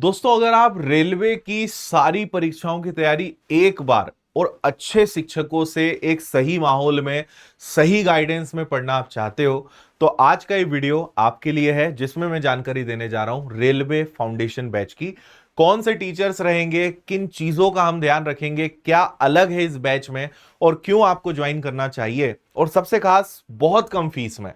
दोस्तों, अगर आप रेलवे की सारी परीक्षाओं की तैयारी एक बार और अच्छे शिक्षकों से एक सही माहौल में सही गाइडेंस में पढ़ना आप चाहते हो तो आज का ये वीडियो आपके लिए है, जिसमें मैं जानकारी देने जा रहा हूं रेलवे फाउंडेशन बैच की। कौन से टीचर्स रहेंगे, किन चीजों का हम ध्यान रखेंगे, क्या अलग है इस बैच में और क्यों आपको ज्वाइन करना चाहिए, और सबसे खास बहुत कम फीस में।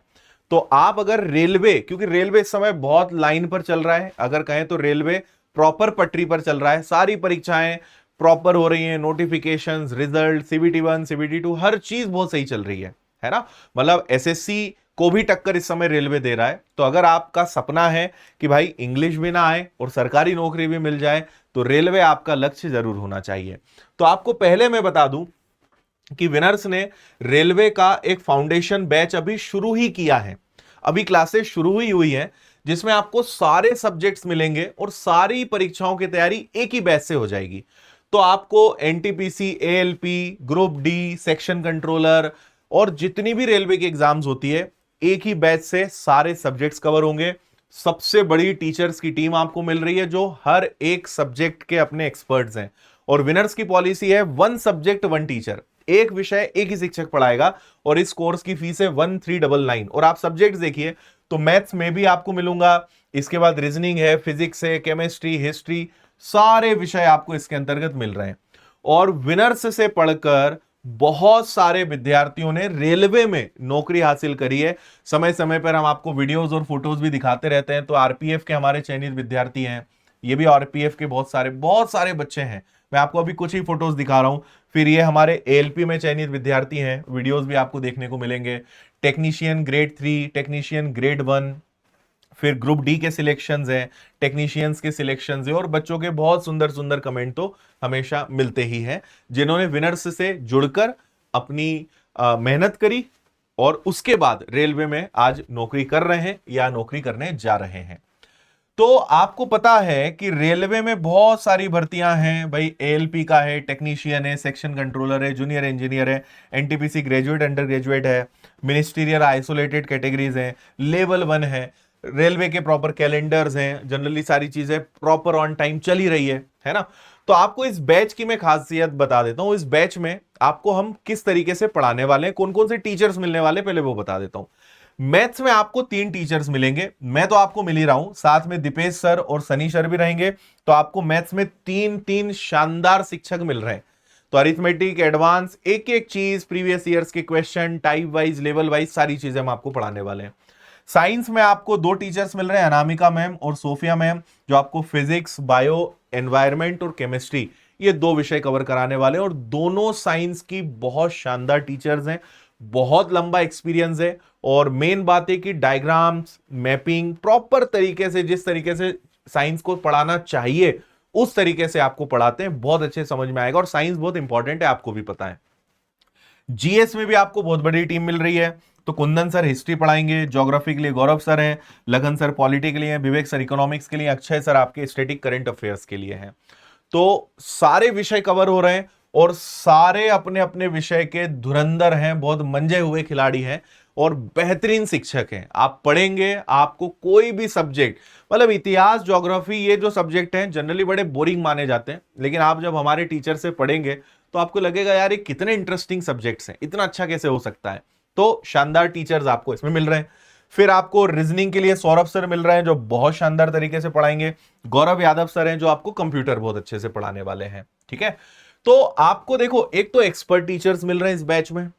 तो आप अगर रेलवे, क्योंकि रेलवे इस समय बहुत लाइन पर चल रहा है, अगर कहें तो रेलवे प्रॉपर पटरी पर चल रहा है, सारी परीक्षाएं प्रॉपर हो रही हैं, नोटिफिकेशंस, रिजल्ट, CBT 1 CBT 2 हर चीज बहुत सही चल रही है ना। मतलब एसएससी को भी टक्कर इस समय रेलवे दे रहा है। तो अगर आपका सपना है कि भाई इंग्लिश भी ना आए और सरकारी नौकरी भी मिल जाए तो रेलवे आपका लक्ष्य जरूर होना चाहिए। तो आपको पहले मैं बता दूं कि विनर्स ने रेलवे का एक फाउंडेशन बैच अभी शुरू ही किया है। अभी क्लासेस शुरू ही हुई है, जिसमें आपको सारे सब्जेक्ट्स मिलेंगे और सारी परीक्षाओं की तैयारी एक ही बैच से हो जाएगी। तो आपको NTPC, ALP, group D, section controller और जितनी भी रेलवे की एग्जाम्स होती है, एक ही बैच से सारे सब्जेक्ट्स कवर होंगे। सबसे बड़ी टीचर्स की टीम आपको मिल रही है जो हर एक सब्जेक्ट के अपने एक्सपर्ट्स हैं। और विनर्स की पॉलिसी है 1 सब्जेक्ट 1 टीचर, एक विषय एक ही शिक्षक पढ़ाएगा। और इस कोर्स की फीस है 1399। और आप सब्जेक्ट देखिए तो मैथ्स में भी आपको मिलूंगा, इसके बाद रीजनिंग है, फिजिक्स है, केमिस्ट्री, हिस्ट्री, सारे विषय आपको इसके अंतर्गत मिल रहे हैं। और विनर्स से पढ़कर बहुत सारे विद्यार्थियों ने रेलवे में नौकरी हासिल करी है। समय समय पर हम आपको वीडियोस और फोटोज भी दिखाते रहते हैं। तो आरपीएफ के हमारे चयनित विद्यार्थी हैं, ये भी आरपीएफ के बहुत सारे बच्चे हैं। मैं आपको अभी कुछ ही फोटोज दिखा रहा हूं। फिर ये हमारे एएलपी में चयनित विद्यार्थी हैं, वीडियोस भी आपको देखने को मिलेंगे। टेक्नीशियन ग्रेड 3, टेक्नीशियन ग्रेड 1, फिर ग्रुप डी के सिलेक्शंस हैं, टेक्नीशियंस के सिलेक्शंस हैं, और बच्चों के बहुत सुंदर सुंदर कमेंट तो हमेशा मिलते ही हैं, जिन्होंने विनर्स से जुड़कर अपनी मेहनत करी और उसके बाद रेलवे में आज नौकरी कर रहे हैं या नौकरी करने जा रहे हैं। तो आपको पता है कि रेलवे में बहुत सारी भर्तियां हैं भाई। एएलपी का है, टेक्नीशियन है, सेक्शन कंट्रोलर है, जूनियर इंजीनियर है, एनटीपीसी ग्रेजुएट, अंडर ग्रेजुएट है, मिनिस्ट्रियल आइसोलेटेड कैटेगरीज हैं, लेवल 1 है, रेलवे के प्रॉपर कैलेंडर्स हैं, जनरली सारी चीजें प्रॉपर ऑन टाइम चल ही रही है ना। तो आपको इस बैच की मैं खासियत बता देता हूं। इस बैच में आपको हम किस तरीके से पढ़ाने वाले हैं, कौन कौन से टीचर्स मिलने वाले, पहले वो बता देता हूं। मैथ्स में आपको 3 टीचर्स मिलेंगे, मैं तो आपको मिल ही रहा हूं, साथ में दीपेश सर और सनी सर भी रहेंगे। तो आपको मैथ्स में 3 शानदार शिक्षक मिल रहे हैं। तो अरिथमेटिक, एडवांस, एक एक चीज, प्रीवियस ईयर्स के question, type wise, level wise, सारी चीजें हम आपको पढ़ाने वाले हैं। साइंस में आपको 2 टीचर्स मिल रहे हैं, अनामिका मैम और सोफिया मैम, जो आपको फिजिक्स, बायो, एनवायरमेंट और केमिस्ट्री, ये 2 विषय कवर कराने वाले हैं। और दोनों साइंस की बहुत शानदार टीचर्स हैं, बहुत लंबा एक्सपीरियंस है। और मेन बात है कि डायग्राम्स, मैपिंग प्रॉपर तरीके से, जिस तरीके से साइंस को पढ़ाना चाहिए उस तरीके से आपको पढ़ाते हैं, बहुत अच्छे समझ में आएगा। और साइंस बहुत इंपॉर्टेंट है, आपको भी पता है। जीएस में भी आपको बहुत बड़ी टीम मिल रही है। तो कुंदन सर हिस्ट्री पढ़ाएंगे, ज्योग्राफी के लिए गौरव सर हैं, लगन सर पॉलिटी के लिए हैं, विवेक सर इकोनॉमिक्स के लिए, अक्षय सर आपके स्टैटिक करंट अफेयर्स के लिए हैं। तो सारे विषय कवर हो रहे हैं और सारे अपने अपने विषय के धुरंधर हैं, बहुत मंजे हुए खिलाड़ी हैं और बेहतरीन शिक्षक हैं। आप पढ़ेंगे, आपको कोई भी सब्जेक्ट, मतलब इतिहास, ज्योग्राफी, ये जो सब्जेक्ट हैं जनरली बड़े बोरिंग माने जाते हैं, लेकिन आप जब हमारे टीचर से पढ़ेंगे तो आपको लगेगा यार ये कितने इंटरेस्टिंग सब्जेक्ट्स हैं, इतना अच्छा कैसे हो सकता है। तो शानदार टीचर्स आपको इसमें मिल रहे हैं। फिर आपको रीजनिंग के लिए सौरभ सर मिल रहे हैं, जो बहुत शानदार तरीके से पढ़ाएंगे। गौरव यादव सर हैं, जो आपको कंप्यूटर बहुत अच्छे से पढ़ाने वाले हैं। ठीक है, तो आपको देखो, एक तो एक्सपर्ट टीचर्स मिल रहे हैं इस बैच में,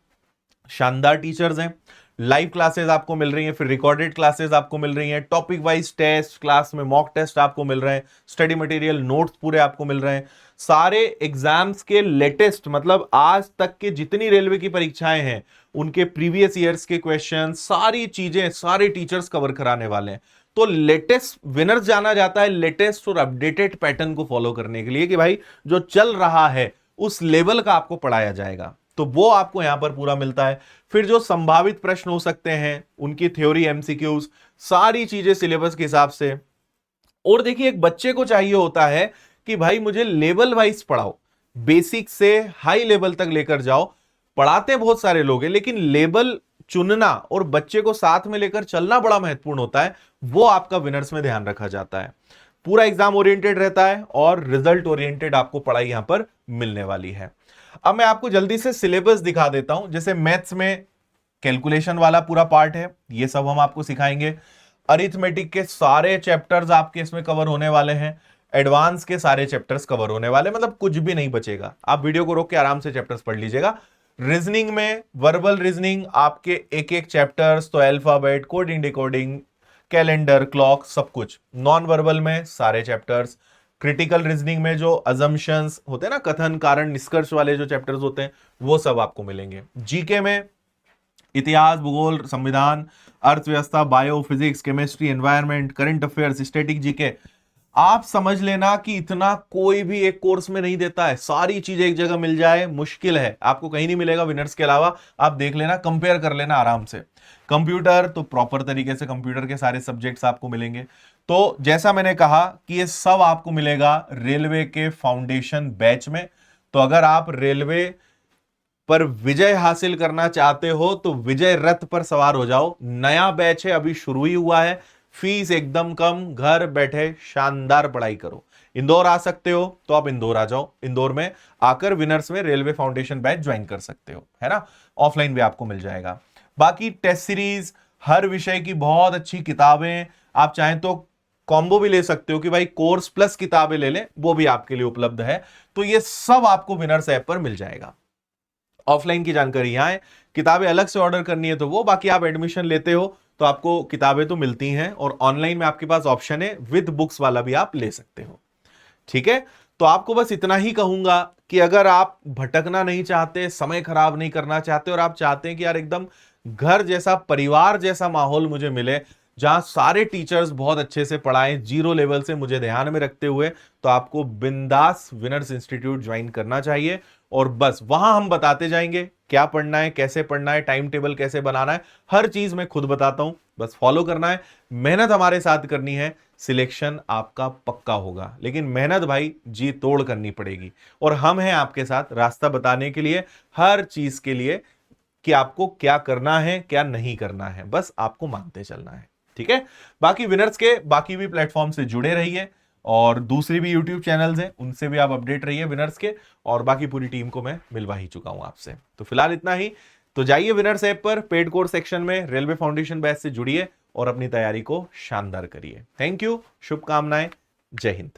शानदार टीचर्स हैं। लाइव क्लासेस आपको मिल रही हैं, फिर रिकॉर्डेड क्लासेस आपको मिल रही हैं, टॉपिक वाइज टेस्ट, क्लास में मॉक टेस्ट आपको मिल रहे हैं, स्टडी मटेरियल, नोट्स पूरे आपको मिल रहे हैं। सारे एग्जाम्स के लेटेस्ट, मतलब आज तक के जितनी रेलवे की परीक्षाएं हैं उनके प्रीवियस ईयर्स के क्वेश्चन, सारी चीजें सारे टीचर्स कवर कराने वाले हैं। तो लेटेस्ट विनर्स जाना जाता है लेटेस्ट और अपडेटेड पैटर्न को फॉलो करने के लिए, कि भाई जो चल रहा है उस लेवल का आपको पढ़ाया जाएगा। तो वो आपको यहां पर पूरा मिलता है। फिर जो संभावित प्रश्न हो सकते हैं उनकी थ्योरी, एमसीक्यूज, सारी चीजें सिलेबस के हिसाब से। और देखिए, एक बच्चे को चाहिए होता है कि भाई मुझे लेवल वाइज पढ़ाओ, बेसिक से हाई लेवल तक लेकर जाओ। पढ़ाते बहुत सारे लोग हैं, लेकिन लेवल चुनना और बच्चे को साथ में लेकर चलना बड़ा महत्वपूर्ण होता है, वो आपका विनर्स में ध्यान रखा जाता है। पूरा एग्जाम ओरिएंटेड रहता है और रिजल्ट ओरिएंटेड आपको पढ़ाई यहां पर मिलने वाली है। अब मैं आपको जल्दी से सिलेबस दिखा देता हूं। जैसे मैथ्स में कैलकुलेशन वाला पूरा पार्ट है, ये सब हम आपको सिखाएंगे। अरिथमेटिक के सारे चैप्टर्स आपके इसमें कवर होने वाले हैं। एडवांस के सारे चैप्टर्स कवर होने वाले, मतलब कुछ भी नहीं बचेगा। आप वीडियो को रोक के आराम से चैप्टर्स पढ़ लीजिएगा। रीजनिंग में वर्बल रीजनिंग आपके एक एक चैप्टर्स, तो alphabet, coding, decoding, calendar, clock, सब कुछ। नॉन वर्बल में सारे चैप्टर्स। क्रिटिकल रीजनिंग में जो अजम्पशंस होते हैं ना, कथन, कारण, निष्कर्ष वाले जो चैप्टर्स होते हैं, वो सब आपको मिलेंगे। जीके में इतिहास, भूगोल, संविधान, अर्थव्यवस्था, bio, physics, chemistry, environment, current affairs, static GK. आप समझ लेना कि इतना कोई भी एक कोर्स में नहीं देता है। सारी चीजें एक जगह मिल जाए मुश्किल है, आपको कहीं नहीं मिलेगा विनर्स के अलावा। आप देख लेना, कंपेयर कर लेना आराम से। कंप्यूटर तो प्रॉपर तरीके से कंप्यूटर के सारे सब्जेक्ट्स आपको मिलेंगे। तो जैसा मैंने कहा कि ये सब आपको मिलेगा रेलवे के फाउंडेशन बैच में। तो अगर आप रेलवे पर विजय हासिल करना चाहते हो तो विजय रथ पर सवार हो जाओ। नया बैच है, अभी शुरू ही हुआ है। फीस एकदम कम, घर बैठे शानदार पढ़ाई करो। इंदौर आ सकते हो तो आप इंदौर आ जाओ, इंदौर में आकर विनर्स में रेलवे फाउंडेशन बैच ज्वाइन कर सकते हो, है ना। ऑफलाइन भी आपको मिल जाएगा। बाकी टेस्ट सीरीज, हर विषय की बहुत अच्छी किताबें, आप चाहें तो कॉम्बो भी ले सकते हो कि भाई कोर्स प्लस किताबें ले लें, वो भी आपके लिए उपलब्ध है। तो ये सब आपको विनर्स ऐप पर मिल जाएगा। ऑफलाइन की जानकारी यहां है, किताबें अलग से ऑर्डर करनी है तो वो, बाकी आप एडमिशन लेते हो तो आपको किताबें तो मिलती हैं, और ऑनलाइन में आपके पास ऑप्शन है विद बुक्स वाला भी आप ले सकते हो। ठीक है, तो आपको बस इतना ही कहूंगा कि अगर आप भटकना नहीं चाहते, समय खराब नहीं करना चाहते, और आप चाहते हैं कि यार एकदम घर जैसा, परिवार जैसा माहौल मुझे मिले, जहां सारे टीचर्स बहुत अच्छे से पढ़ाएं, जीरो लेवल से मुझे ध्यान में रखते हुए, तो आपको बिंदास विनर्स इंस्टीट्यूट ज्वाइन करना चाहिए। और बस वहां हम बताते जाएंगे क्या पढ़ना है, कैसे पढ़ना है, टाइम टेबल कैसे बनाना है, हर चीज मैं खुद बताता हूं। बस फॉलो करना है, मेहनत हमारे साथ करनी है, सिलेक्शन आपका पक्का होगा। लेकिन मेहनत भाई जी तोड़ करनी पड़ेगी, और हम हैं आपके साथ रास्ता बताने के लिए, हर चीज के लिए, कि आपको क्या करना है क्या नहीं करना है, बस आपको मानते चलना है। ठीक है, बाकी विनर्स के बाकी भी प्लेटफॉर्म से जुड़े रहिए, और दूसरी भी यूट्यूब चैनल्स हैं उनसे भी आप अपडेट रहिए विनर्स के, और बाकी पूरी टीम को मैं मिलवा ही चुका हूं आपसे। तो फिलहाल इतना ही। तो जाइए विनर्स ऐप पर, पेड कोर्स सेक्शन में रेलवे फाउंडेशन बैच से जुड़िए और अपनी तैयारी को शानदार करिए। थैंक यू, शुभकामनाएं, जय हिंद।